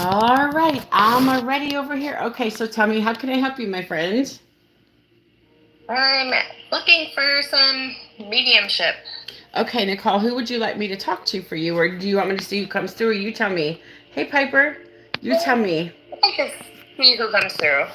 All right, I'm ready over here. Okay, so tell me, how can I help you, my friend? I'm looking for some mediumship. Okay, Nicole, who would you like me to talk to for you, or do you want me to see who comes through? Or you tell me. Hey, Piper, you tell me. I can see who comes through.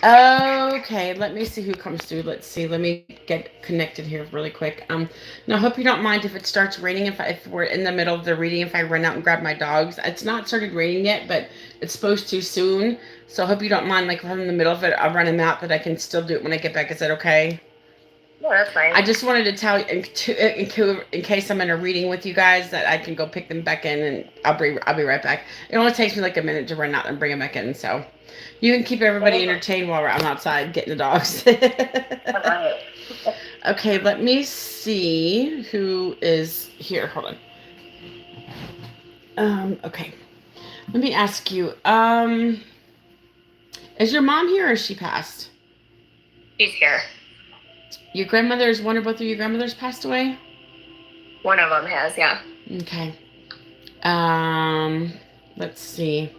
Okay, let me see who comes through. Let's see. Let me get connected here really quick. Now, I hope you don't mind if it starts raining. If we're in the middle of the reading, if I run out and grab my dogs, it's not started raining yet, but it's supposed to soon. So I hope you don't mind. Like if I'm in the middle of it, I'll run them out, that I can still do it when I get back. Is that okay? Yeah, that's fine. I just wanted to tell you in case I'm in a reading with you guys that I can go pick them back in, and I'll be right back. It only takes me like a minute to run out and bring them back in, so you can keep everybody entertained while I'm outside getting the dogs. Alright. Okay, let me see who is here. Hold on. Okay. Let me ask you. Is your mom here or is she passed? She's here. Your grandmother is one or both of your grandmothers passed away? One of them has, yeah. Okay. Um, let's see.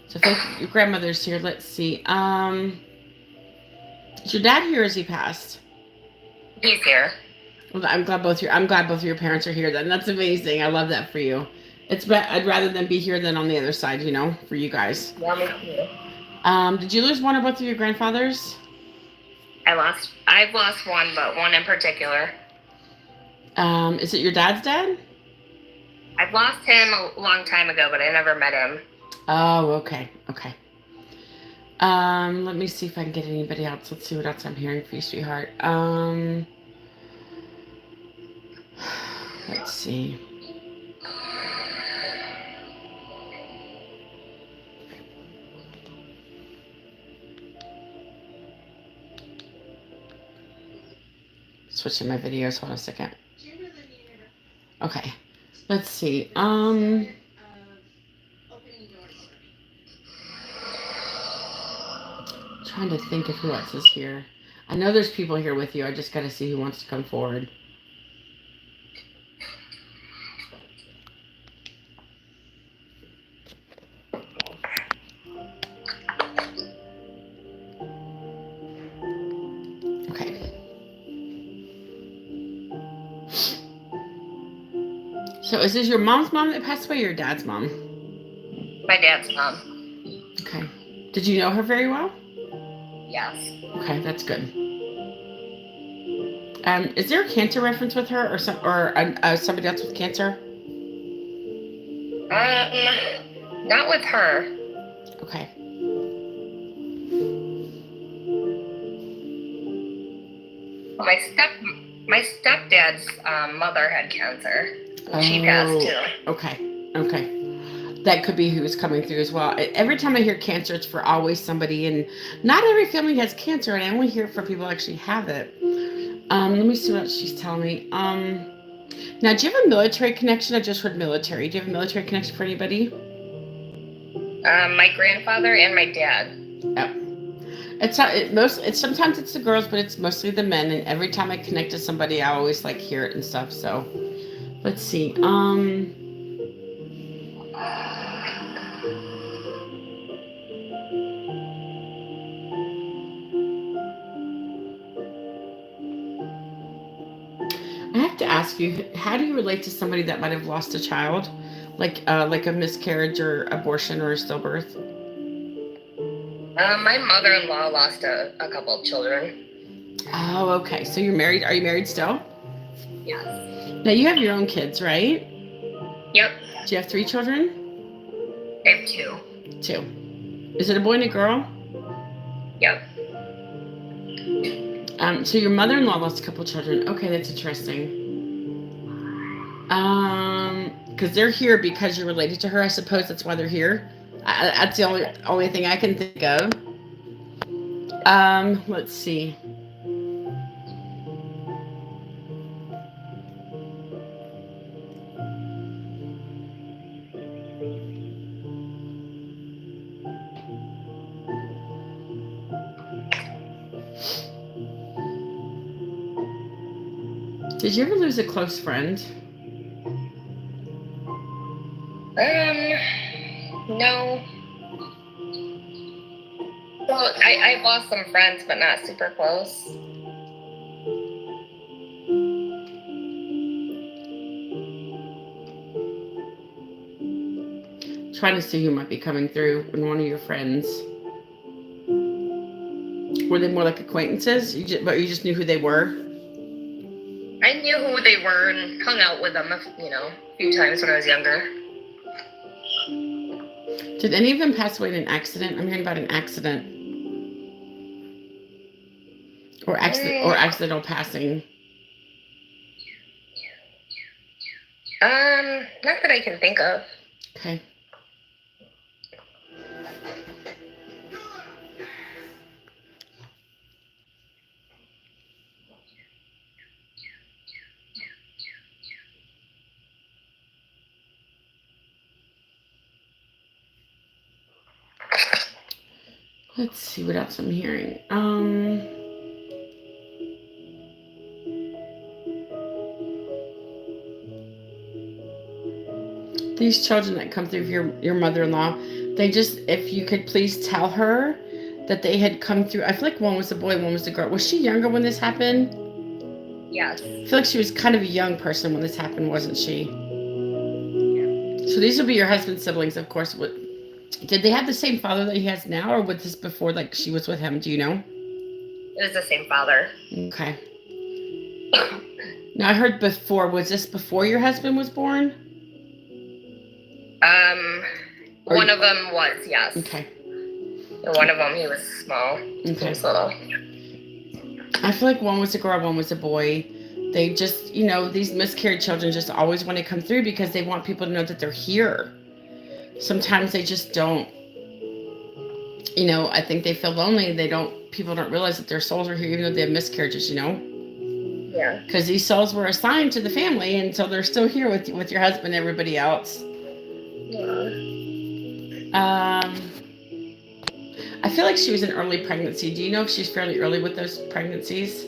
So if your grandmother's here, let's see. Is your dad here or is he passed? He's here. Well, I'm glad both of your parents are here then. That's amazing. I love that for you. I'd rather them be here than on the other side, for you guys. Yeah, me too. Did you lose one or both of your grandfathers? I've lost one, but one in particular. Is it your dad's dad? I've lost him a long time ago, but I never met him. Oh, okay. Okay. Let me see if I can get anybody else. Let's see what else I'm hearing for you, sweetheart. Let's see. Switching my videos. Hold on a second. Okay. Let's see. Trying to think of who else is here. I know there's people here with you. I just got to see who wants to come forward. Okay. So is this your mom's mom that passed away or your dad's mom? My dad's mom. Okay. Did you know her very well? Yes. Okay, that's good. Is there a cancer reference with her, or somebody else with cancer? Not with her. Okay. My stepdad's mother had cancer. She passed too. Okay. Okay. That could be who's coming through as well. Every time I hear cancer, it's for always somebody, and not every family has cancer, and I only hear it for people who actually have it. Let me see what she's telling me. Now, do you have a military connection? I just heard military. Do you have a military connection for anybody? My grandfather and my dad. Yep. It's sometimes it's the girls, but it's mostly the men. And every time I connect to somebody, I always like hear it and stuff. So, let's see. I have to ask you, how do you relate to somebody that might have lost a child, like a miscarriage or abortion or a stillbirth? My mother-in-law lost a couple of children. Oh, okay. So you're married. Are you married still? Yes. Now you have your own kids, right? Yep. Do you have 3 children? I have 2. 2. Is it a boy and a girl? Yep. So your mother-in-law lost a couple children. Okay, that's interesting. Because they're here because you're related to her. I suppose that's why they're here. That's the only thing I can think of. Let's see. Did you ever lose a close friend? No. Well, I've lost some friends, but not super close. Trying to see who might be coming through in one of your friends. Were they more like acquaintances? But you just knew who they were? I knew who they were and hung out with them, a few times when I was younger. Did any of them pass away in an accident? I'm hearing about an accident. Or accidental passing. Not that I can think of. Okay. Let's see what else I'm hearing. These children that come through your mother-in-law, if you could please tell her that they had come through. I feel like one was a boy, one was a girl. Was she younger when this happened? Yes. I feel like she was kind of a young person when this happened, wasn't she? So these would be your husband's siblings, of course. Did they have the same father that he has now, or was this before, like, she was with him? Do you know? It was the same father. Okay. Now, I heard before. Was this before your husband was born? One of them was, yes. Okay. And one of them, he was small. Okay. He was little. I feel like one was a girl, one was a boy. They just, these miscarried children just always want to come through because they want people to know that they're here. Sometimes they just don't. I think they feel lonely. People don't realize that their souls are here even though they have miscarriages, Yeah. Because these souls were assigned to the family, and so they're still here with your husband and everybody else. Yeah. I feel like she was in early pregnancy. Do you know if she's fairly early with those pregnancies?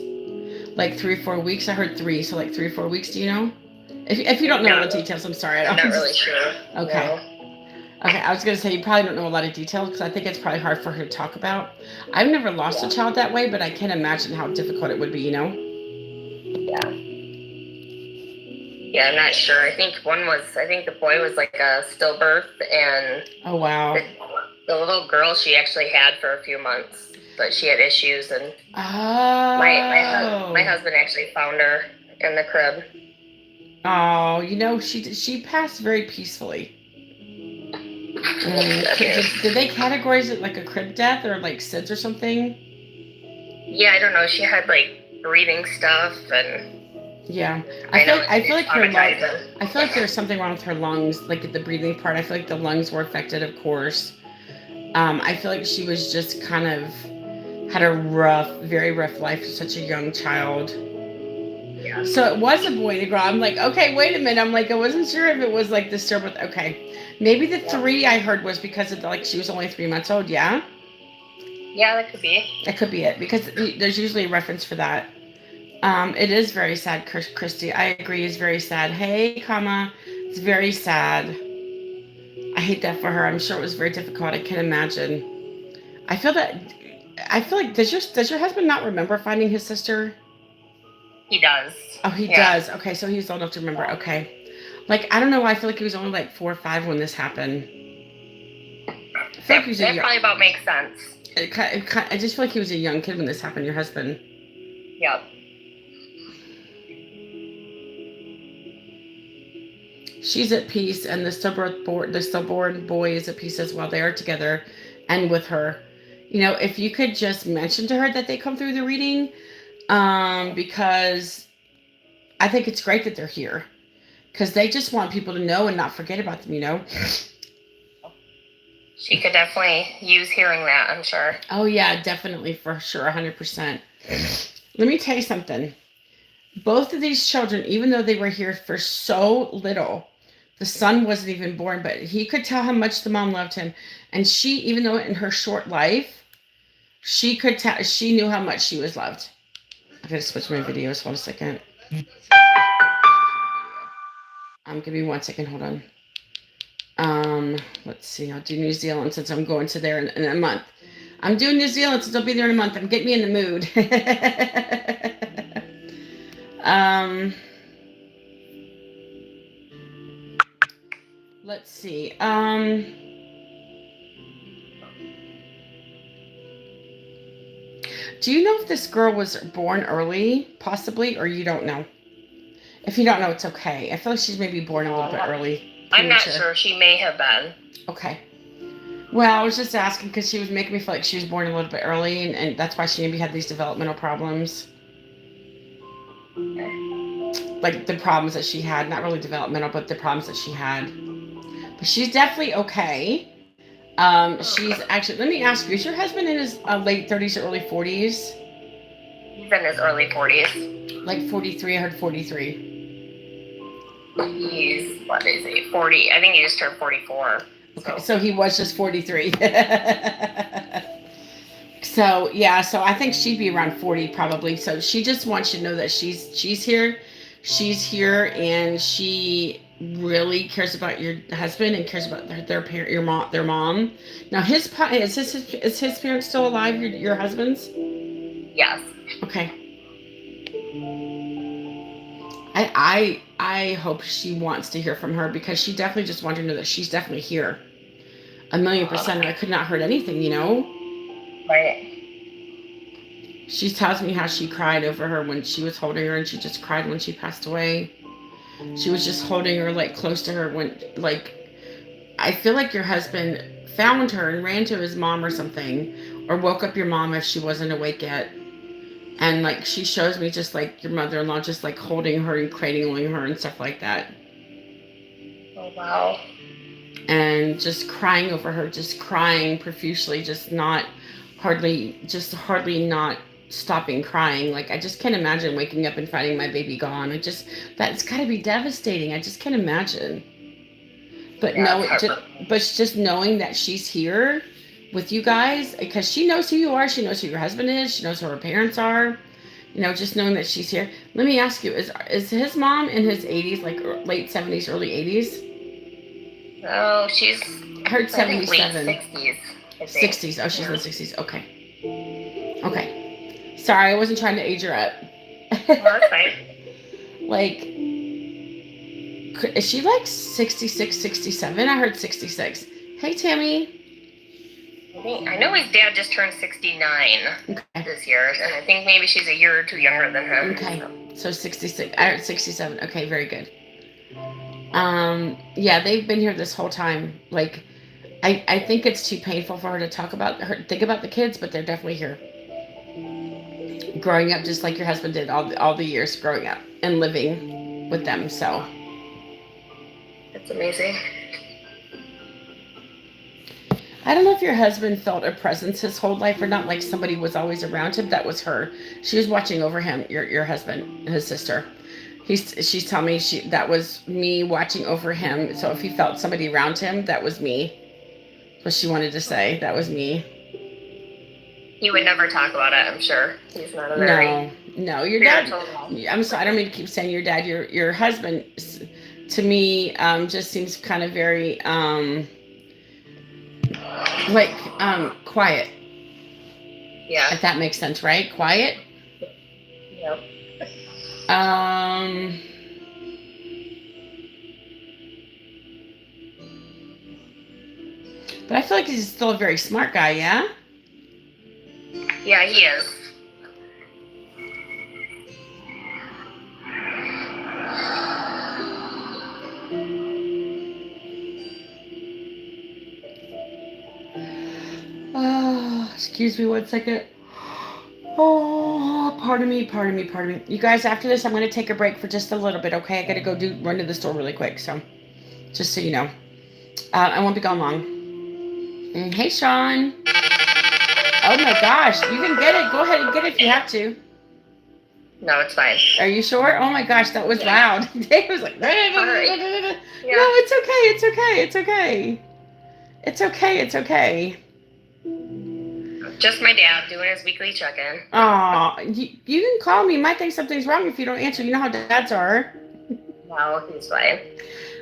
Like 3 or 4 weeks? I heard 3, so like 3 or 4 weeks. Do you know? If you don't know all the details, I'm sorry. I'm not really sure. Okay. No. Okay, I was going to say you probably don't know a lot of details because I think it's probably hard for her to talk about. I've never lost a child that way, but I can imagine how difficult it would be, Yeah. Yeah, I'm not sure. I think the boy was like a stillbirth, and oh wow, the little girl she actually had for a few months, but she had issues, and my husband actually found her in the crib. Oh, she passed very peacefully. Did they categorize it like a crib death or like SIDS or something? Yeah, I don't know. She had like breathing stuff and. Yeah, I feel like her lungs. I feel like there's something wrong with her lungs, like the breathing part. I feel like the lungs were affected, of course. I feel like she was just kind of had a very rough life for such a young child. Yeah. So it was a boy and a girl. I'm like, okay, wait a minute. I'm like, I wasn't sure if it was like the stillbirth. Okay, maybe the 3 I heard was because of she was only 3 months old. Yeah. Yeah, that could be. That could be it because there's usually a reference for that. It is very sad, Christy. I agree. It's very sad. Hey, comma. It's very sad. I hate that for her. I'm sure it was very difficult. I can imagine. I feel like does your husband not remember finding his sister? He does. Oh, he does. Okay, so he's old enough to remember. Okay. Like, I don't know. I feel like he was only like 4 or 5 when this happened. That probably about makes sense. I just feel like he was a young kid when this happened. Your husband. Yep. She's at peace, and the stillborn boy is at peace as well. They are together, and with her. If you could just mention to her that they come through the reading, because I think it's great that they're here, because they just want people to know and not forget about them. She could definitely use hearing that, I'm sure. Oh yeah, definitely, for sure, 100%. Let me tell you something. Both of these children, even though they were here for so little, the son wasn't even born, but he could tell how much the mom loved him. And she, even though in her short life, she knew how much she was loved. I gotta switch my videos. Hold a second. Give me 1 second. Hold on. Let's see. I'll do New Zealand since I'm going to there in a month. I'm doing New Zealand, so I'll be there in a month. I'm getting me in the mood. Let's see. Do you know if this girl was born early, possibly, or you don't know? If you don't know, it's okay. I feel like she's maybe born a little bit early. I'm not sure. She may have been. Okay. Well, I was just asking because she was making me feel like she was born a little bit early, and that's why she maybe had these developmental problems. Okay. Like the problems that she had, not really developmental, but the problems that she had. But she's definitely okay. She's actually, let me ask you, is your husband in his late 30s or early 40s? He's in his early 40s. Like 43, I heard 43. He's, what is he, 40? I think he just turned 44. Okay, so he was just 43. So, yeah, so I think she'd be around 40 probably. So she just wants you to know that she's here. She's here, and she really cares about your husband and cares about their mom. Now, is his parents still alive? Your husband's? Yes. Okay. I hope she wants to hear from her because she definitely just wants to know that she's definitely here. 1,000,000%. I could not hurt anything, you know? Right. She tells me how she cried over her when she was holding her, and she just cried when she passed away. She was just holding her like close to her when, like, I feel like your husband found her and ran to his mom or something, or woke up your mom if she wasn't awake yet. And like she shows me just like your mother-in-law just like holding her and cradling her and stuff like that. Oh wow. And just crying over her, just crying profusely, just hardly not stopping crying. Like I just can't imagine waking up and finding my baby gone. That's gotta be devastating. I just can't imagine. But yeah, but just knowing that she's here with you guys, because she knows who you are, she knows who your husband is, she knows who her parents are, you know, just knowing that she's here. Let me ask you, is his mom in his 80s, like late 70s, early 80s? No, she's, I heard 77. Late 60s. 60s. Oh, she's in the 60s. Okay. Sorry, I wasn't trying to age her up. No, that's fine. Like, is she like 66, 67? I heard 66. Hey, Tammy. I know his dad just turned 69 this year, and I think maybe she's a year or two younger than him. Okay, so 66. I heard 67. Okay, very good. Yeah, they've been here this whole time. Like, I think it's too painful for her to think about the kids, but they're definitely here. Growing up just like your husband did all the years growing up and living with them, so. That's amazing. I don't know if your husband felt a presence his whole life or not, like somebody was always around him. That was her. She was watching over him, your husband, his sister. She's telling me that was me watching over him. So if he felt somebody around him, that was me. What she wanted to say, that was me. He would never talk about it, I'm sure. He's not a very... No, your dad... I'm sorry, I don't mean to keep saying your dad. Your husband, to me, just seems kind of very... quiet. Yeah. If that makes sense, right? Quiet? Yep. But I feel like he's still a very smart guy, yeah? Yeah, he is. Excuse me 1 second. Oh, pardon me. You guys, after this, I'm going to take a break for just a little bit, okay? I got to go run to the store really quick, so just so you know. I won't be gone long. Hey, Sean. Oh, my gosh. You can get it. Go ahead and get it if you have to. No, it's fine. Are you sure? Oh, my gosh. That was loud. Dave was like... Yeah. No, it's okay. Just my dad doing his weekly check-in. Aw, you can call me. You might think something's wrong if you don't answer. You know how dads are. No, he's fine.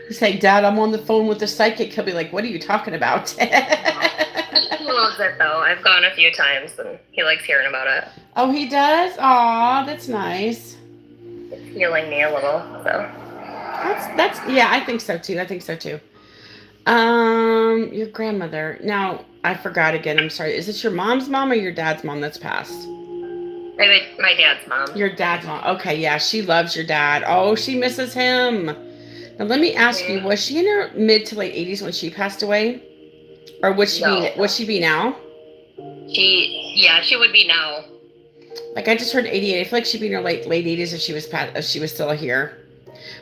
You say, Dad, I'm on the phone with the psychic. He'll be like, what are you talking about? He will loves it though. I've gone a few times and he likes hearing about it. Oh, he does? Aw, that's nice. It's healing me a little, so. That's yeah, I think so too. Your grandmother. Now, I forgot again. I'm sorry. Is it your mom's mom or your dad's mom that's passed? My dad's mom. Your dad's mom. Okay, yeah, she loves your dad. Oh, she misses him. Now, let me ask you: was she in her mid to late 80s when she passed away, or would she be? Would she be now? She would be now. Like I just heard 88. I feel like she'd be in her late 80s if she was still here.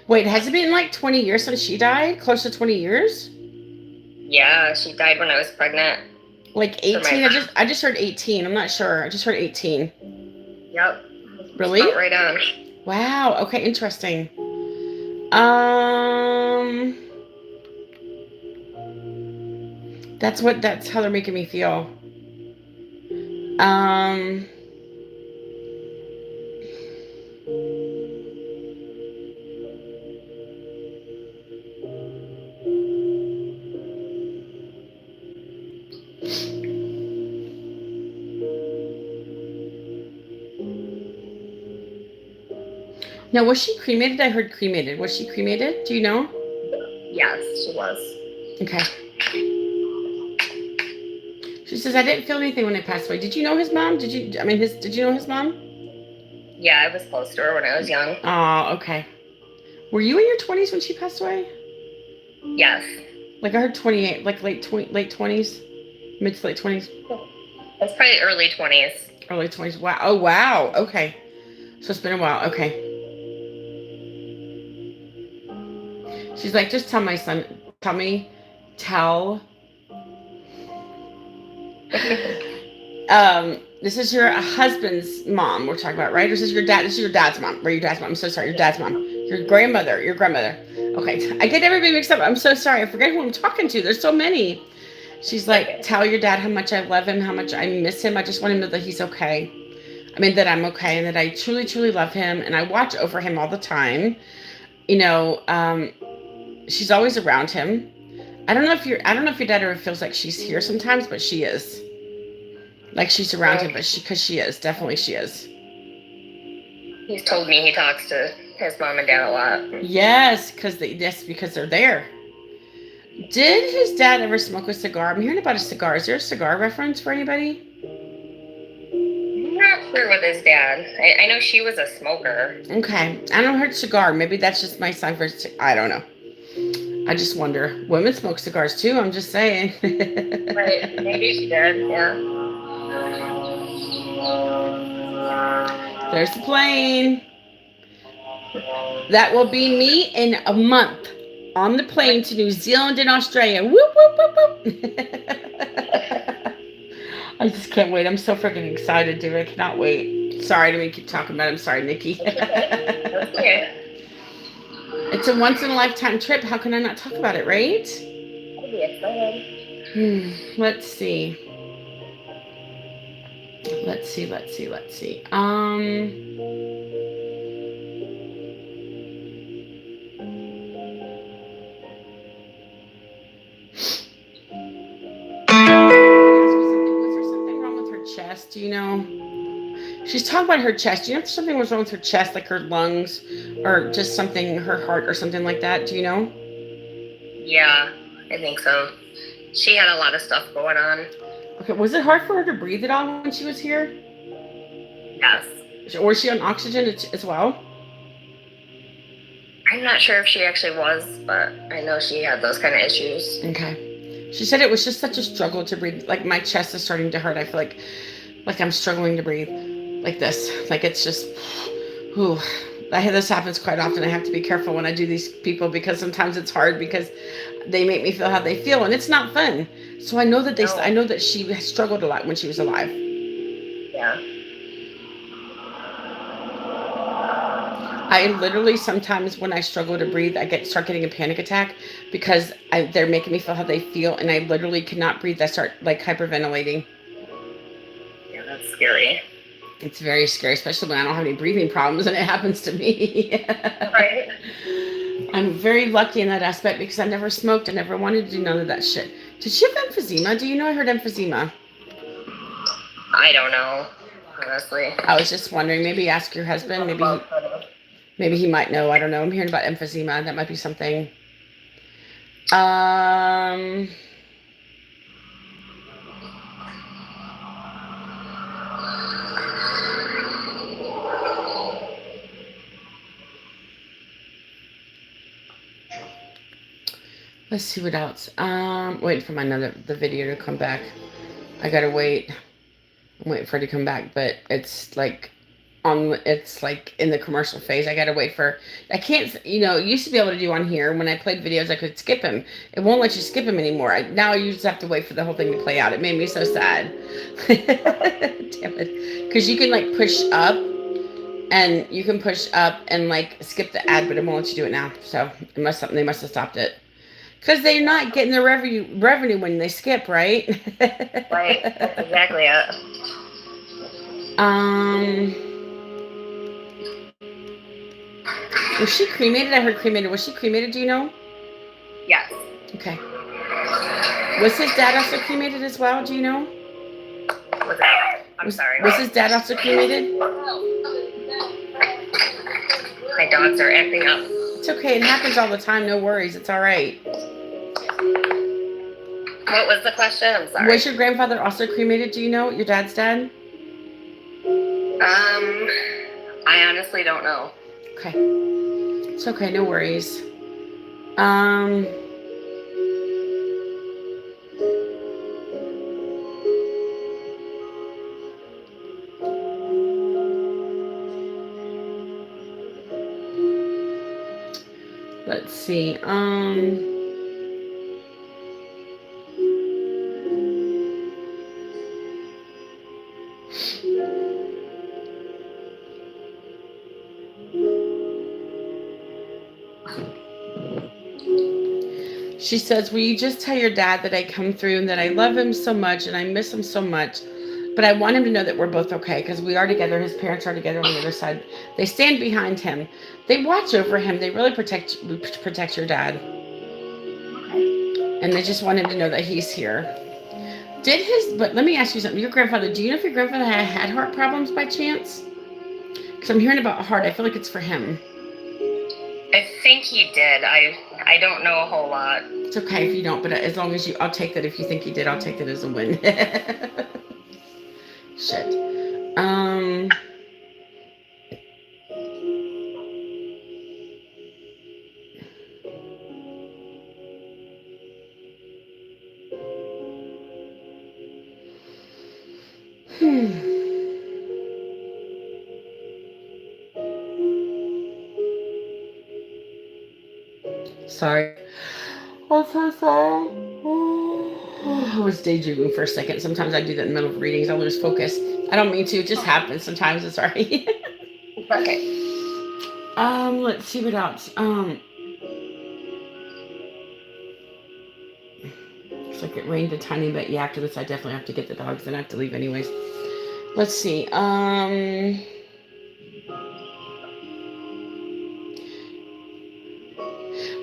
Wait, has it been like 20 years since she died? Close to 20 years? Yeah, she died when I was pregnant. Like 18? I just heard 18. I'm not sure. I just heard 18. Yep. Really? Right on. Wow. Okay, interesting. That's how they're making me feel. Now, was she cremated? I heard cremated. Was she cremated? Do you know? Yes, she was. Okay. She says, I didn't feel anything when I passed away. Did you know his mom? Did you know his mom? Yeah, I was close to her when I was young. Oh, okay. Were you in your 20s when she passed away? Yes. Like I heard 28, like late 20s? Mid to late 20s? It's probably early 20s. Early 20s. Wow. Oh, wow. Okay. So it's been a while. Okay. She's like, just tell my son, tell. This is your husband's mom we're talking about, right? Or is this your dad? This is your dad's mom. Or your dad's mom. I'm so sorry. Your dad's mom. Your grandmother. Okay. I get everybody mixed up. I'm so sorry. I forget who I'm talking to. There's so many. She's like, tell your dad how much I love him, how much I miss him. I just want him to know that he's okay. I mean, that I'm okay and that I truly, truly love him. And I watch over him all the time. You know, she's always around him. I don't know if your dad ever feels like she's here sometimes, but she is. Like she's around him, because she is. Definitely she is. He's told me he talks to his mom and dad a lot. Yes, because they're there. Did his dad ever smoke a cigar? I'm hearing about a cigar. Is there a cigar reference for anybody? I'm not sure with his dad. I know she was a smoker. Okay. I don't heard cigar. Maybe that's just my son for... I don't know. I just wonder. Women smoke cigars too. I'm just saying. Right. Maybe she did. Yeah. There's the plane. That will be me in a month on the plane to New Zealand and Australia. Whoop, whoop, whoop, whoop. I just can't wait. I'm so freaking excited, dude. I cannot wait. Sorry, I didn't keep talking about it. I'm sorry, Nikki. Okay. It's a once-in-a-lifetime trip. How can I not talk about it, right? I'll be excited. Let's see. Was there something wrong with her chest? Do you know? She's talking about her chest. Do you know if something was wrong with her chest, like her lungs, or just something, her heart, or something like that? Do you know? Yeah, I think so. She had a lot of stuff going on. Okay, was it hard for her to breathe at all when she was here? Yes. Or was she on oxygen as well? I'm not sure if she actually was, but I know she had those kind of issues. Okay. She said it was just such a struggle to breathe. Like my chest is starting to hurt. I feel like I'm struggling to breathe like this. Like it's just, whew. This happens quite often. I have to be careful when I do these people because sometimes it's hard because they make me feel how they feel and it's not fun. So I know that I know that she struggled a lot when she was alive. Yeah. I literally sometimes when I struggle to breathe, I start getting a panic attack because they're making me feel how they feel, and I literally cannot breathe. I start like hyperventilating. Yeah, that's scary. It's very scary, especially when I don't have any breathing problems and it happens to me. Right. I'm very lucky in that aspect because I never smoked. I never wanted to do none of that shit. Did she have emphysema? Do you know I heard emphysema? I don't know, honestly. I was just wondering. Maybe ask your husband. Maybe he might know. I don't know. I'm hearing about emphysema. That might be something. Let's see what else. Waiting for the video to come back. I gotta wait. I'm waiting for it to come back, but it's like it's like in the commercial phase. I gotta wait for. I can't. It used to be able to do on here when I played videos. I could skip him. It won't let you skip him anymore. Now you just have to wait for the whole thing to play out. It made me so sad. Damn it. Because you can like push up, and you can push up and like skip the ad, but it won't let you do it now. So they must have stopped it. Because they're not getting the revenue when they skip, right? Right. That's exactly it. Was she cremated? I heard cremated. Was she cremated? Do you know? Yes. Okay. Was his dad also cremated as well? Do you know? I'm sorry. Was his dad also cremated? My dogs are acting up. It's okay. It happens all the time. No worries. It's all right. What was the question? I'm sorry. Was your grandfather also cremated? Do you know? Your dad's dad? I honestly don't know. Okay. It's okay. No worries. Let's see. She says, will you just tell your dad that I come through and that I love him so much and I miss him so much, but I want him to know that we're both okay because we are together. His parents are together on the other side. They stand behind him. They watch over him. They really protect your dad. And they just want him to know that he's here. But let me ask you something. Your grandfather, do you know if your grandfather had heart problems by chance? Because I'm hearing about heart. I feel like it's for him. I think he did. I don't know a whole lot. It's okay if you don't, but as long as I'll take that. If you think he did, I'll take that as a win. Shit. Sorry. I'm so sorry. I was daydreaming for a second. Sometimes I do that in the middle of readings. I lose focus. I don't mean to. It just happens. Sometimes it's alright. Okay. Let's see what else. Looks like it rained a tiny bit. Yeah, after this I definitely have to get the dogs. Then I have to leave anyways. Let's see.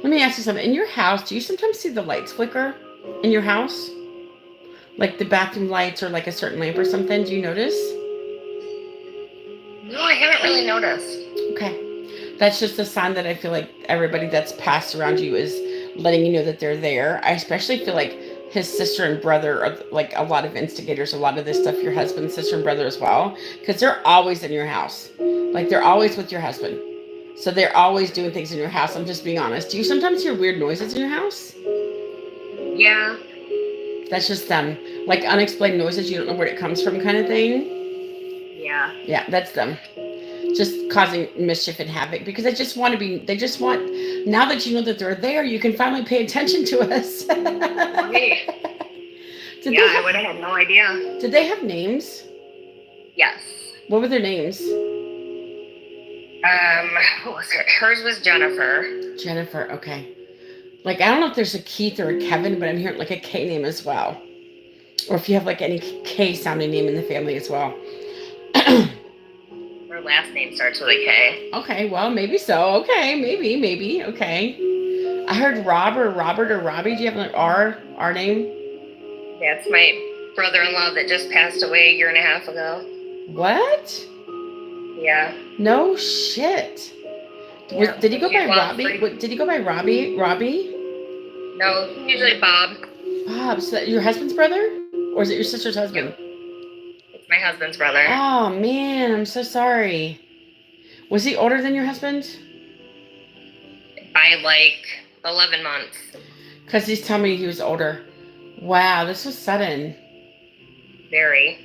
Let me ask you something. In your house, do you sometimes see the lights flicker in your house? Like the bathroom lights or like a certain lamp or something? Do you notice? No, I haven't really noticed. Okay. That's just a sign that I feel like everybody that's passed around you is letting you know that they're there. I especially feel like his sister and brother are like a lot of instigators, a lot of this stuff, your husband's sister and brother as well, because they're always in your house. Like they're always with your husband. So they're always doing things in your house. I'm just being honest. Do you sometimes hear weird noises in your house? Yeah. That's just them. Like unexplained noises, you don't know where it comes from kind of thing? Yeah. Yeah, that's them. Just causing mischief and havoc because they just want, now that you know that they're there, you can finally pay attention to us. Okay. I would have had no idea. Did they have names? Yes. What were their names? What was hers was Jennifer. Jennifer, okay. Like, I don't know if there's a Keith or a Kevin, but I'm hearing like a K name as well. Or if you have like any K sounding name in the family as well. Her last name starts with a K. Okay, well, maybe so. Okay, maybe. Okay. I heard Rob or Robert or Robbie. Do you have an R name? That's brother-in-law that just passed away a year and a half ago. What? Yeah. No shit. Yeah. Did he go by Robbie? Did he go by Robbie? No, usually Bob. Bob. So your husband's brother? Or is it your sister's husband? Yep. It's my husband's brother. Oh, man. I'm so sorry. Was he older than your husband? By like 11 months. Because he's telling me he was older. Wow, this was sudden. Very.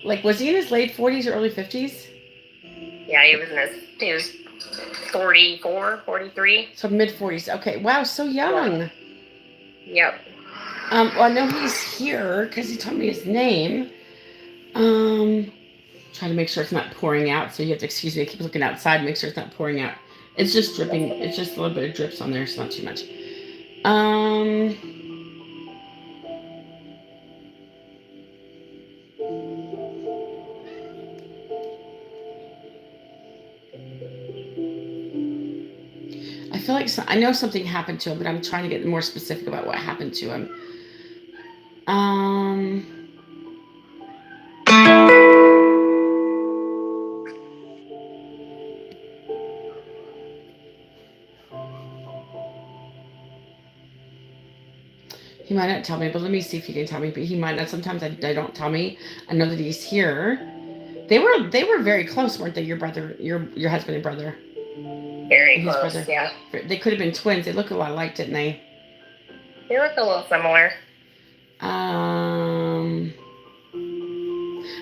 Like, was he in his late 40s or early 50s? Yeah, he was 44, 43. So mid 40s. Okay, wow, so young. Yep. Well, I know he's here because he told me his name. Trying to make sure it's not pouring out, so you have to excuse me. I keep looking outside, make sure it's not pouring out. It's just dripping. It's just a little bit of drips on there. It's not too much. I feel like I know something happened to him, but I'm trying to get more specific about what happened to him. He might not tell me, but let me see if he can tell me. But he might not. Sometimes they don't tell me. I know that he's here. They were very close, weren't they? Your brother, your husband and brother. Very close. Brother. Yeah. They could have been twins. They look a lot alike, didn't they? They look a little similar.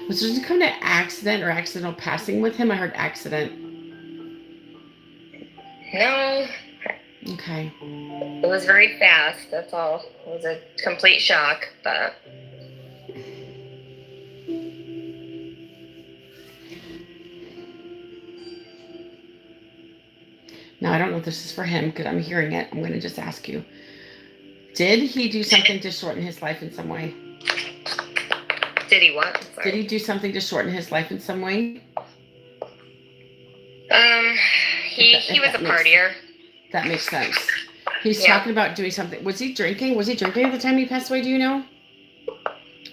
Was there some kind of accident or accidental passing with him? I heard accident. No. Okay. It was very fast, that's all. It was a complete shock, but... Now, I don't know if this is for him, because I'm hearing it. I'm going to just ask you. Did he do something to shorten his life in some way? Did he what? Did he do something to shorten his life in some way? He was a partier. That makes sense. He's talking about doing something. Was he drinking? Was he drinking at the time he passed away? Do you know?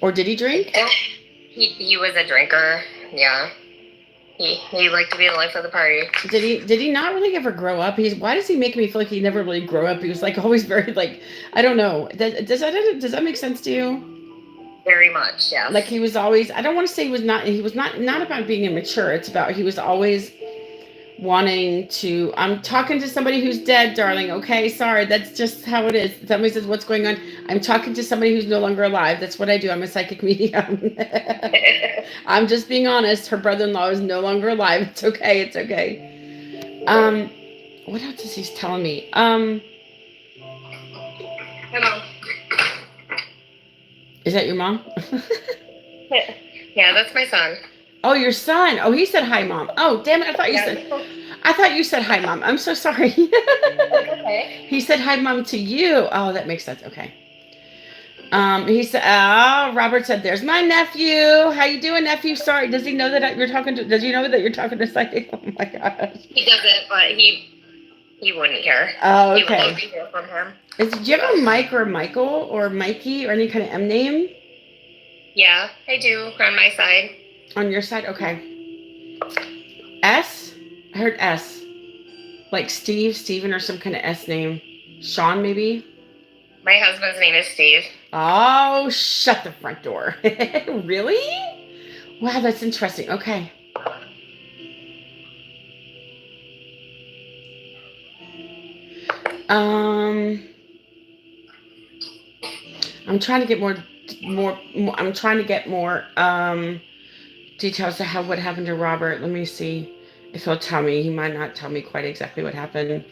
Or did he drink? He was a drinker. Yeah. He liked to be the life of the party. Did he not really ever grow up? Why does he make me feel like he never really grew up? He was like always very like, I don't know. Does that make sense to you? Very much, yeah. Like he was always, I don't want to say he was not about being immature. It's about he was always wanting to, I'm talking to somebody who's dead, darling. Okay, sorry, that's just how it is. Somebody says, what's going on? I'm talking to somebody who's no longer alive. That's what I do. I'm a psychic medium. I'm just being honest. Her brother-in-law is no longer alive. It's okay. It's okay. What else is he telling me? Hello. Is that your mom? Yeah, that's my son. Oh, your son. Oh, he said hi, Mom. Oh, damn it. I thought you said hi, Mom. I'm so sorry. Okay. He said hi, Mom, to you. Oh, that makes sense. Okay. He said, Robert said, there's my nephew. How you doing, nephew? Sorry. Does he know that you're talking to, does he know that you're talking to psychic? Oh my gosh. He doesn't, but he wouldn't care. Oh, okay. He would love to hear from him. Do you have a Mike or Michael or Mikey or any kind of M name? Yeah, I do on my side. On your side? Okay. S? I heard S. Like Steven, or some kind of S name. Sean, maybe? My husband's name is Steve. Oh, shut the front door. Really? Wow, that's interesting. Okay. I'm trying to get more I'm trying to get more details of what happened to Robert. Let me see if he'll tell me. He might not tell me quite exactly what happened.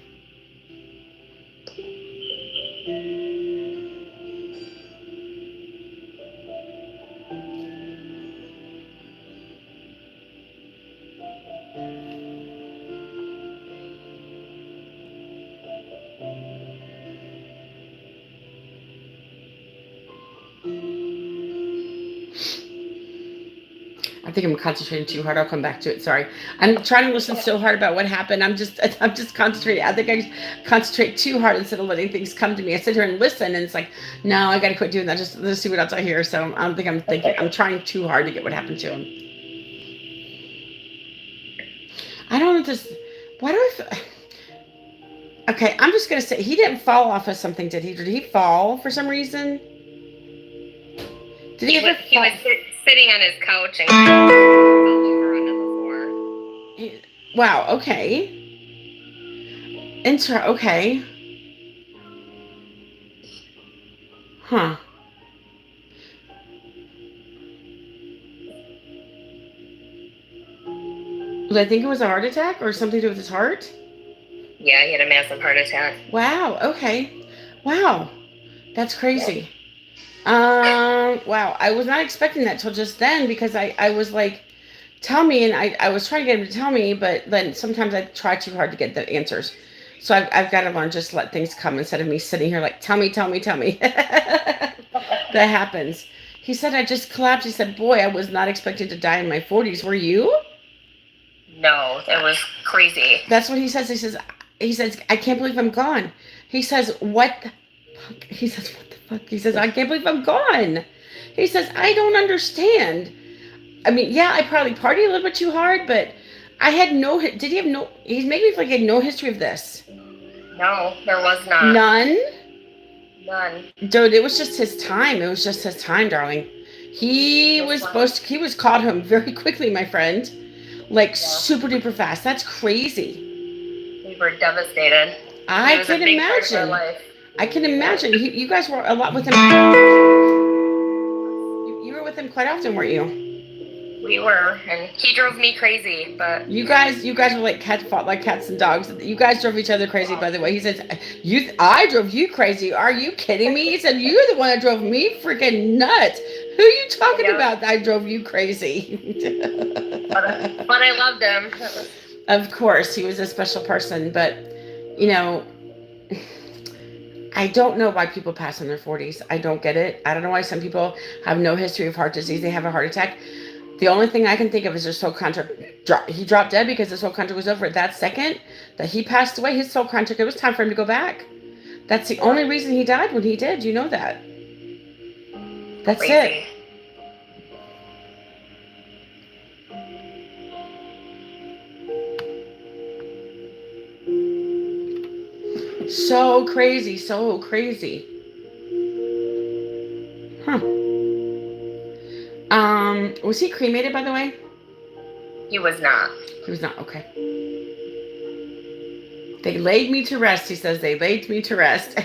I I think I'm concentrating too hard. I'll come back to it. Sorry. I'm trying to listen so hard about what happened. I'm just concentrating. I think I just concentrate too hard instead of letting things come to me. I sit here and listen, and it's like, no, I got to quit doing that. Just let's see what else I hear. So I don't think I'm thinking. I'm trying too hard to get what happened to him. I don't know this. Why do I? Okay, I'm just gonna say he didn't fall off of something, did he? Did he fall for some reason? Did he ever? He was sitting on his couch and fell over onto the floor. Wow. Okay. Okay. Huh. I think it was a heart attack or something to do with his heart. Yeah, he had a massive heart attack. Wow. Okay. Wow. That's crazy. Wow. I was not expecting that till just then because I was like, tell me, and I was trying to get him to tell me, but then sometimes I try too hard to get the answers. So I've got to learn just to let things come instead of me sitting here like, tell me. That happens. He said, I just collapsed. He said, boy, I was not expecting to die in my 40s. Were you? No, it was crazy. That's what he says. He says, I can't believe I'm gone. He says, what the fuck? He says, what the fuck? He says, I can't believe I'm gone. He says, I don't understand. I mean, yeah, I probably partied a little bit too hard, but I had no, did he have no, he's made me feel like he had no history of this. No, there was not. None? None. Dude, it was just his time. It was just his time, darling. He was called home very quickly, my friend. Like, super duper fast. That's crazy. We were devastated. I can imagine. I can imagine. You guys were a lot with him. You were with him quite often, weren't you? We were, and he drove me crazy, but you guys were like fought like cats and dogs. You guys drove each other crazy, by the way. He says, I drove you crazy. Are you kidding me? He said, you're the one that drove me freaking nuts. Who are you talking about? I drove you crazy. but I loved him. Of course, he was a special person, but you know, I don't know why people pass in their 40s. I don't get it. I don't know why some people have no history of heart disease. They have a heart attack. The only thing I can think of is their soul contract. He dropped dead because the soul contract was over. At that second that he passed away, his soul contract, it was time for him to go back. That's the only reason he died when he did. You know that. That's crazy. It. So crazy. Huh. Was he cremated, by the way? He was not. He was not, okay. They laid me to rest, he says. They laid me to rest.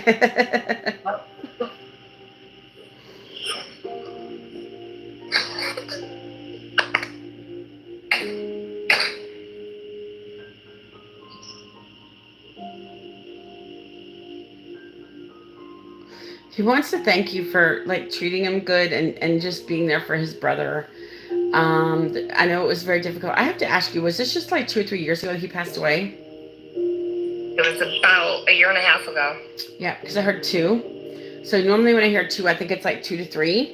He wants to thank you for like treating him good and just being there for his brother. I know it was very difficult. I have to ask you, was this just like 2 or 3 years ago that he passed away? It was about a year and a half ago. Yeah, because I heard 2. So normally when I hear 2, I think it's like 2 to 3.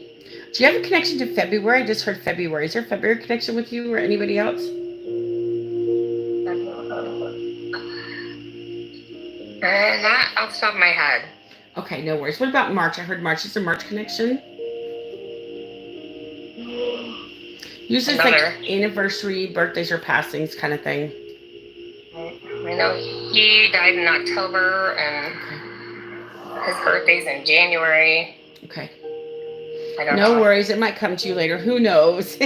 Do you have a connection to February? I just heard February. Is there a February connection with you or anybody else? Not off the top of my head. Okay, no worries. What about March? I heard March. Is there a March connection? Usually it's like anniversary, birthdays, or passings kind of thing. I know he died in October, and his birthday's in January. Okay. I don't know. No worries. It might come to you later. Who knows?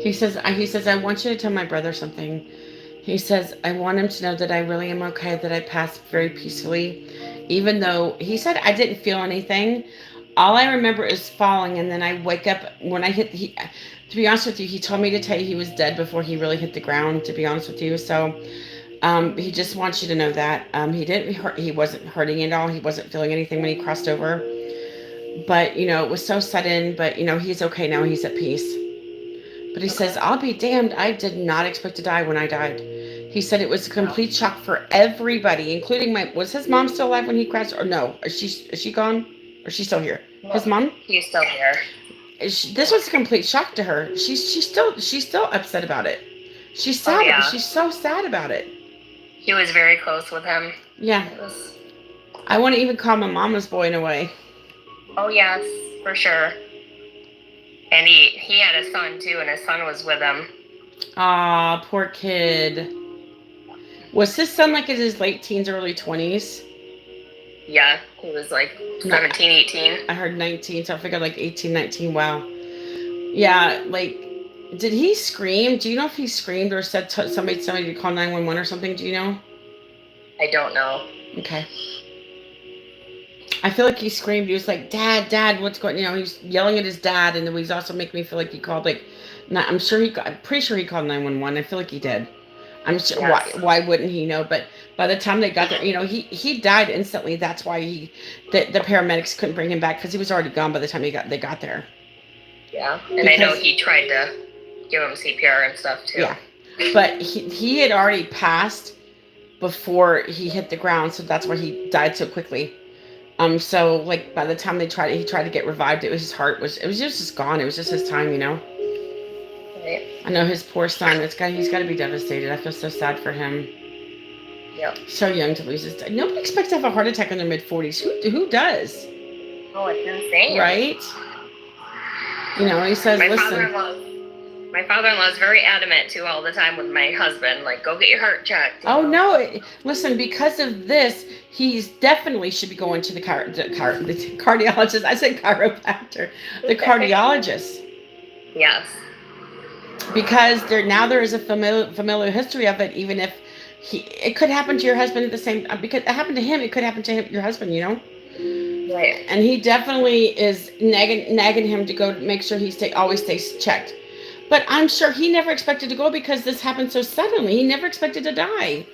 He says, I want you to tell my brother something. He says, I want him to know that I really am okay, that I passed very peacefully. Even though, he said, I didn't feel anything. All I remember is falling, and then I wake up when I hit. To be honest with you, he told me to tell you he was dead before he really hit the ground. To be honest with you, so he just wants you to know that he didn't hurt. He wasn't hurting at all. He wasn't feeling anything when he crossed over. But it was so sudden. But he's okay now. He's at peace. But he says, "I'll be damned. I did not expect to die when I died." He said it was a complete shock for everybody, including my. Was his mom still alive when he crashed, or no? Is she gone? Or is she still here? His mom? He's still here. This was a complete shock to her. She's still upset about it. She's sad. Oh, yeah. She's so sad about it. He was very close with him. Yeah. I want to even call my mama's boy in a way. Oh yes, for sure. And he had a son too, and his son was with him. Ah, poor kid. Was his son like in his late teens, early 20s? Yeah, he was like 17, 18. I heard 19, so I figured like 18, 19. Wow. Yeah, like, did he scream? Do you know if he screamed or said somebody to call 911 or something? Do you know? I don't know. Okay. I feel like he screamed. He was like, Dad, what's going on? He was yelling at his dad, and then he was also making me feel like he called, like, I'm pretty sure he called 911. I feel like he did. I'm sure. Yes. Why wouldn't he know? But by the time they got there, he died instantly. That's why the paramedics couldn't bring him back, because he was already gone by the time they got there. Yeah, and I know he tried to give him CPR and stuff too. Yeah, but he had already passed before he hit the ground, so that's why he died so quickly. So like by the time he tried to get revived, it was his heart it was just gone. It was just his time, Right. I know his poor son. He's got to be devastated. I feel so sad for him. Yep. So young to lose his dad. Nobody expects to have a heart attack in their mid-40s. Who does? Oh, it's insane. Right? He says, listen. My father-in-law is very adamant too all the time with my husband, like, go get your heart checked. Oh no! Listen, because of this, he's definitely should be going to the cardiologist. I said chiropractor. The cardiologist. Yes. Because there is a familial history of it. Even if it could happen to your husband at the same, because it happened to him, it could happen to your husband. Right. And he definitely is nagging him to go make sure he always stays checked. But I'm sure he never expected to go, because this happened so suddenly. He never expected to die.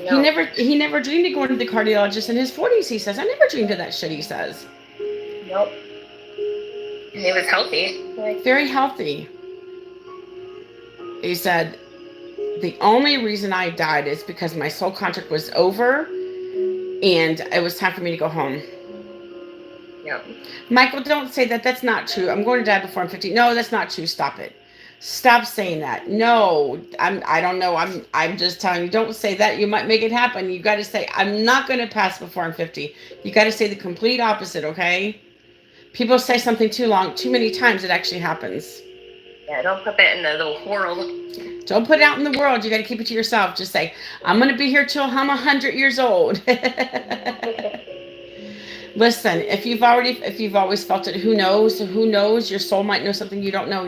No. He never dreamed of going to the cardiologist in his 40s, he says. I never dreamed of that shit, he says. Nope. He was healthy. Very healthy. He said, the only reason I died is because my soul contract was over and it was time for me to go home. Yeah. Michael, don't say that. That's not true. I'm going to die before I'm 50. No, that's not true. Stop it. Stop saying that. No, I don't know. I'm just telling you, don't say that. You might make it happen. You got to say, I'm not going to pass before I'm 50. You got to say the complete opposite, okay? People say something too many times, it actually happens. Yeah, don't put that in the world. Don't put it out in the world. You got to keep it to yourself. Just say, I'm going to be here till I'm 100 years old. Listen, if you've always felt it, who knows? Who knows? Your soul might know something you don't know.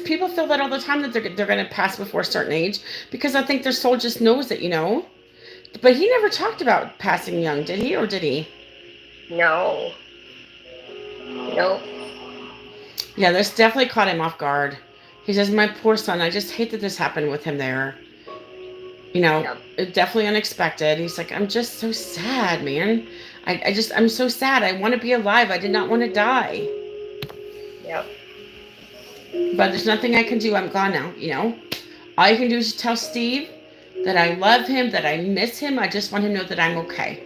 People feel that all the time, that they're going to pass before a certain age, because I think their soul just knows it, But he never talked about passing young, did he? Or did he? No. Nope. Yeah, this definitely caught him off guard. He says, my poor son, I just hate that this happened with him there. Definitely unexpected. He's like, I'm just so sad, man. I'm so sad. I want to be alive. I did not want to die. Yep. But there's nothing I can do. I'm gone now, All you can do is tell Steve that I love him, that I miss him. I just want him to know that I'm okay.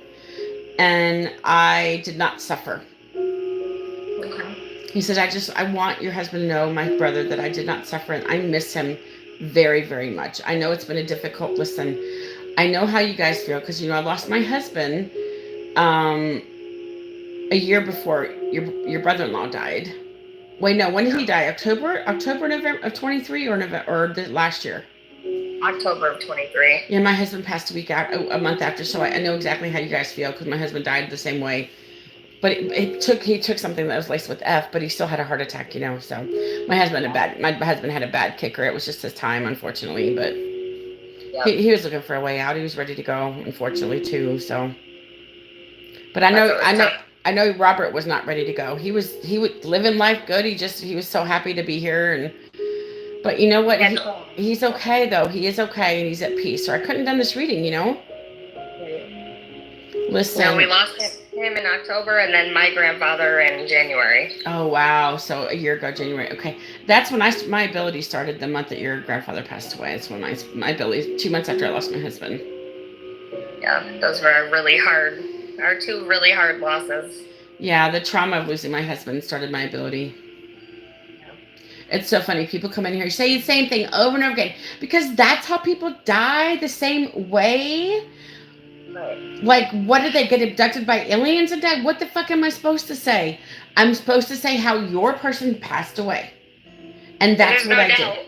And I did not suffer. Okay. He said, I want your husband to know, my brother, that I did not suffer, and I miss him very, very much. I know it's been a difficult listen. I know how you guys feel, because I lost my husband a year before your brother-in-law died. Wait, no, when did he die? October, November of 23, or last year? October of 23. Yeah, my husband passed a month after, so I know exactly how you guys feel, because my husband died the same way. But he took something that was laced with F, but he still had a heart attack, So my husband had a bad kicker. It was just his time, unfortunately. But yep. he was looking for a way out. He was ready to go, unfortunately, too. So, but I I know Robert was not ready to go. He would living life good. He was so happy to be here. And but you know what? He's okay though. He is okay and he's at peace. So I couldn't have done this reading, you know. Listen. No, we lost him in October, and then my grandfather in January. Oh wow! So a year ago, January. Okay, that's when my ability started. The month that your grandfather passed away. That's when my ability. 2 months after I lost my husband. Yeah, those were our two really hard losses. Yeah, the trauma of losing my husband started my ability. It's so funny. People come in here and say the same thing over and over again because that's how people die the same way. Right. Like, what did they get abducted by aliens and die? What the fuck am I supposed to say? I'm supposed to say how your person passed away. And that's what I did.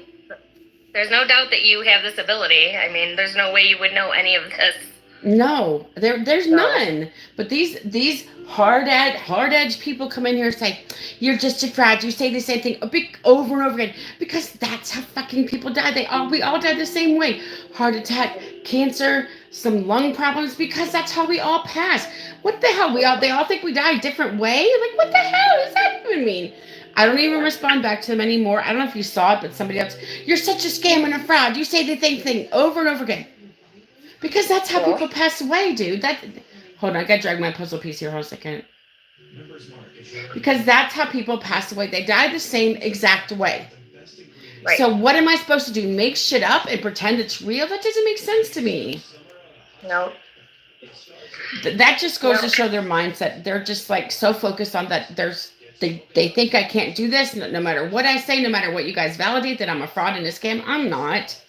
There's no doubt that you have this ability. I mean, there's no way you would know any of this. No, there's none. But these hard edge people come in here and say, you're just a fraud. You say the same thing over and over again because that's how fucking people die. We all die the same way. Heart attack, cancer, some lung problems because that's how we all pass. What the hell? They all think we die a different way? Like, what the hell does that even mean? I don't even respond back to them anymore. I don't know if you saw it, but somebody else, you're such a scam and a fraud. You say the same thing over and over again. Because that's how people pass away, dude. Hold on, I gotta drag my puzzle piece here. Hold on a second. Because that's how people pass away. They die the same exact way. Right. So what am I supposed to do? Make shit up and pretend it's real? That doesn't make sense to me. No. That just goes to show their mindset. They're just like so focused on that. They think I can't do this. No matter what I say, no matter what you guys validate that I'm a fraud and a scam. I'm not.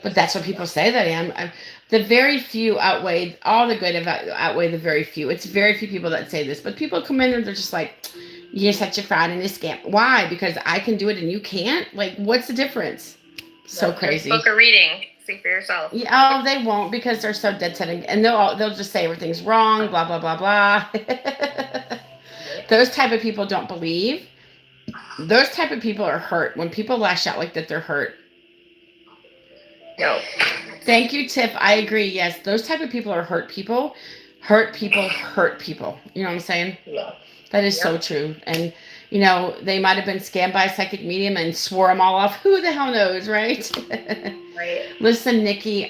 But that's what people say that I am. The very few outweigh all the good outweigh the very few. It's very few people that say this, but people come in and they're just like, "You're such a fraud and a scam." Why? Because I can do it and you can't. Like, what's the difference? So crazy. Book a reading. See for yourself. Yeah, oh, they won't because they're so dead set, and they'll just say everything's wrong. Blah blah blah blah. Those type of people don't believe. Those type of people are hurt. When people lash out like that, they're hurt. No. Thank you, Tiff. I agree. Yes, those type of people are hurt people. Hurt people hurt people. You know what I'm saying? Yeah. That is so true. And, you know, they might have been scammed by a psychic medium and swore them all off. Who the hell knows, right? Right. Listen, Nikki,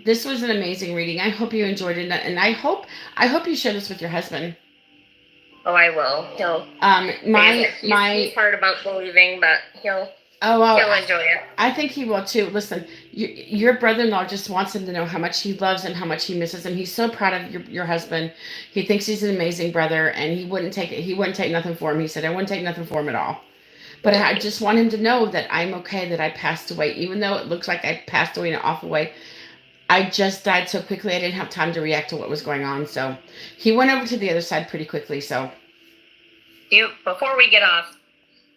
this was an amazing reading. I hope you enjoyed it. And I hope you share this with your husband. Oh, I will. He's hard about believing, but he'll enjoy it. I think he will too. Listen, your brother-in-law just wants him to know how much he loves and how much he misses him. He's so proud of your husband. He thinks he's an amazing brother, and he wouldn't take it. He wouldn't take nothing for him. He said, "I wouldn't take nothing for him at all." But I just want him to know that I'm okay, that I passed away, even though it looks like I passed away in an awful way. I just died so quickly, I didn't have time to react to what was going on. So he went over to the other side pretty quickly. So, before we get off,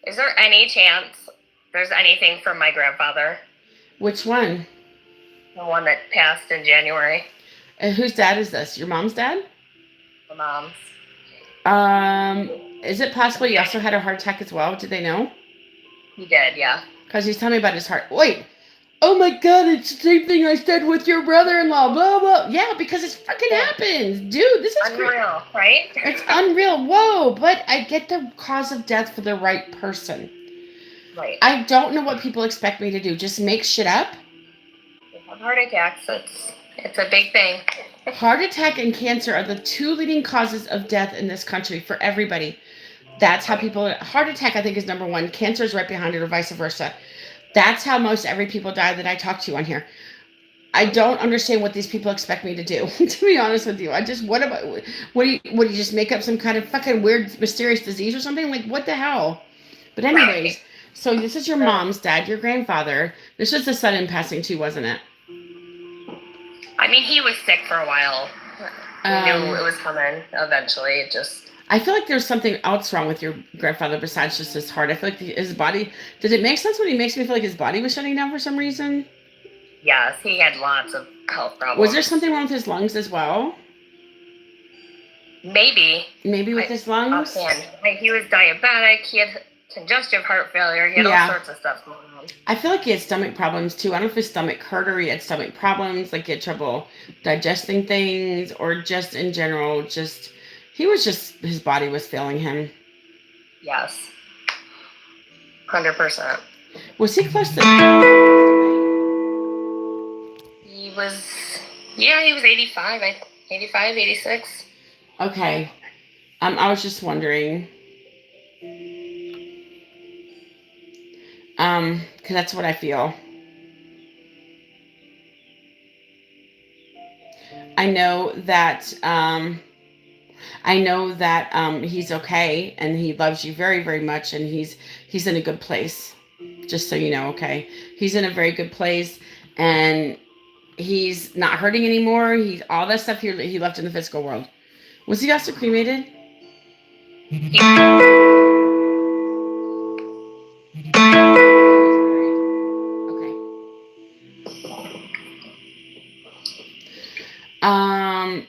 is there any chance there's anything from my grandfather? Which one? The one that passed in January. And whose dad is this? Your mom's dad? My mom's. Is it possible he also had a heart attack as well? Did they know? He did, yeah. Because he's telling me about his heart. Wait. Oh my God, it's the same thing I said with your brother-in-law, blah, blah. Yeah, because it fucking happens. Dude, this is unreal, right? It's unreal. Whoa, but I get the cause of death for the right person. Right. I don't know what people expect me to do. Just make shit up? Heart attacks, it's a big thing. Heart attack and cancer are the two leading causes of death in this country for everybody. That's how people... Heart attack, I think, is number one. Cancer is right behind it, or vice versa. That's how most every people die that I talk to on here. I don't understand what these people expect me to do, to be honest with you. What do you just make up some kind of fucking weird, mysterious disease or something? Like, what the hell? But anyways, so this is your mom's dad, your grandfather. This was the sudden passing too, wasn't it? I mean, he was sick for a while. We knew it was coming eventually. I feel like there's something else wrong with your grandfather besides just his heart. I feel like his body... Did it make sense when he makes me feel like his body was shutting down for some reason? Yes, he had lots of health problems. Was there something wrong with his lungs as well? Maybe with his lungs? He was diabetic. He had congestive heart failure. He had all sorts of stuff going on. I feel like he had stomach problems too. I don't know if his stomach hurt or he had stomach problems, like he had trouble digesting things, or just in general, his body was failing him. Yes. 100%. Was he close to? He was 85, 85, 86. Okay. I was just wondering. Because that's what I feel. I know that he's okay and he loves you very, very much, and he's in a good place. Just so you know, okay? He's in a very good place, and he's not hurting anymore. He's all that stuff he left in the physical world. Was he also cremated? Um,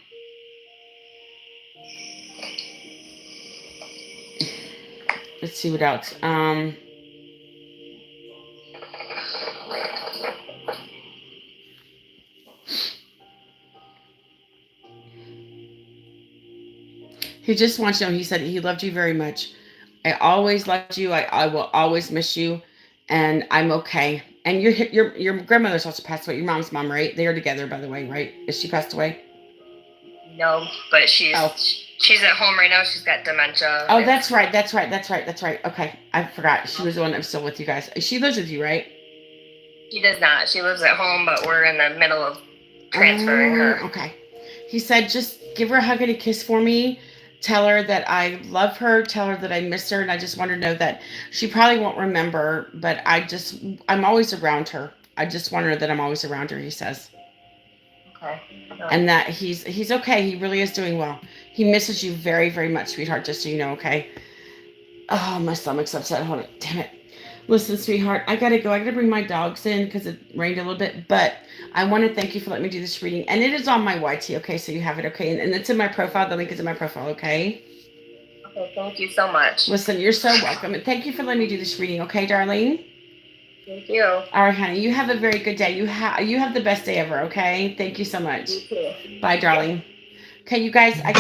let's see what else. He just wants you to know, he said he loved you very much. I always loved you. I will always miss you, and I'm okay. And your grandmother's also passed away. Your mom's mom, right? They are together, by the way, right? Is she passed away? No, but she's at home right now. She's got dementia. Oh, that's right. Okay, I forgot. She was the one that was still with you guys. She lives with you, right? She does not. She lives at home, but we're in the middle of transferring her. Okay. He said, just give her a hug and a kiss for me. Tell her that I love her. Tell her that I miss her. And I just want her to know that she probably won't remember, but I'm always around her. I just want her that I'm always around her, he says. Okay. And that he's okay. He really is doing well. He misses you very, very much, sweetheart, just so you know, okay? Oh, my stomach's upset. Hold on. Damn it. Listen, sweetheart, I gotta go. I gotta bring my dogs in because it rained a little bit. But I want to thank you for letting me do this reading. And it is on my YT, okay? So you have it, okay? And it's in my profile. The link is in my profile, okay? Okay, thank you so much. Listen, you're so welcome. And thank you for letting me do this reading, okay, darling? Thank you. All right, honey. You have a very good day. You have the best day ever, okay? Thank you so much. You too. Bye, darling. Okay, you guys, I